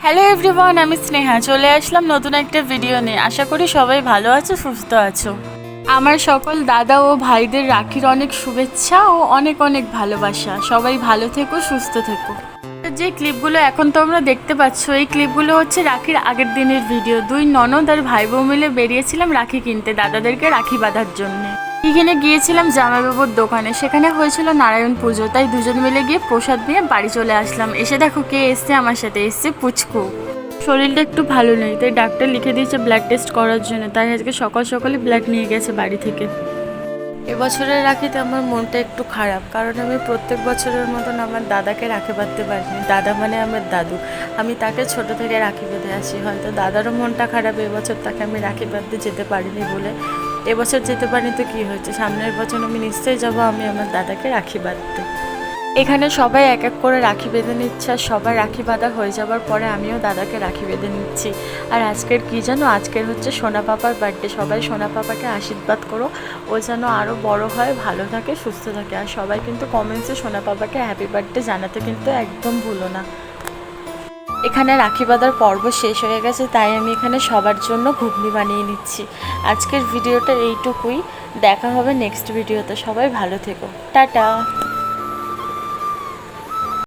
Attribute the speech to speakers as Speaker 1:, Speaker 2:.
Speaker 1: Hello everyone, আমি স্নেহা চলে আসলাম নতুন একটা ভিডিও নিয়ে। আশা করি সবাই ভালো আছো, সুস্থ আছো। আমার সকল দাদা ও ভাইদের রাখির অনেক শুভেচ্ছা ও অনেক অনেক ভালোবাসা। সবাই ভালো থেকো, সুস্থ থেকো। যে ক্লিপগুলো এখন তোমরা দেখতে পাচ্ছ, এই ক্লিপগুলো হচ্ছে রাখির আগের দিনের ভিডিও। দুই ননদ আর ভাই বউ মিলে বেরিয়েছিলাম রাখি কিনতে, দাদাদেরকে রাখি বাঁধার জন্যে। এখানে গিয়েছিলাম জামাইবাবুর দোকানে, সেখানে হয়েছিল নারায়ণ পুজো, তাই দুজন মিলে গিয়ে প্রসাদ নিয়ে বাড়ি চলে আসলাম। এসে দেখো কে এসছে আমার সাথে, এসছে পুচকু। শরীরটা একটু ভালো নেই, তাই ডাক্তার লিখে দিয়েছে ব্লাড টেস্ট করার জন্য, তাই আজকে সকাল সকালই ব্লাড নিয়ে গেছে বাড়ি থেকে। এবছরের রাখিতে আমার মনটা একটু খারাপ, কারণ আমি প্রত্যেক বছরের মতন আমার দাদাকে রাখি বাঁধতে পারিনি। দাদা মানে আমার দাদু, আমি তাকে ছোট থেকে রাখি বেঁধে আসি। হয়তো দাদারও মনটা খারাপ, এবছর তাকে আমি রাখি বাঁধতে যেতে পারিনি বলে। এবছর যেতে পারিনি তো কী হয়েছে, সামনের বছর আমি নিশ্চয়ই যাবো আমি আমার দাদাকে রাখি বাঁধতে। এখানে সবাই এক এক করে রাখি বেঁধে নিচ্ছে, আর সবার রাখি বাঁধা হয়ে যাবার পরে আমিও দাদাকে রাখি বেঁধে নিচ্ছি। আর আজকের কী জানো, আজকের হচ্ছে সোনা পাপার বার্থডে। সবাই সোনা পাপাকে আশীর্বাদ করো, ও যেন আরও বড় হয়, ভালো থাকে, সুস্থ থাকে। আর সবাই কিন্তু কমেন্টসে সোনা পাপাকে হ্যাপি বার্থডে জানাতে কিন্তু একদম ভুলো না। এখানে রাখি বাঁধার পর্ব শেষ হয়ে গেছে, তাই আমি এখানে সবার জন্য ঘুগনি বানিয়ে নিচ্ছি। আজকের ভিডিওটা এইটুকুই, দেখা হবে নেক্সট ভিডিওতে। সবাই ভালো থেকো, টাটা।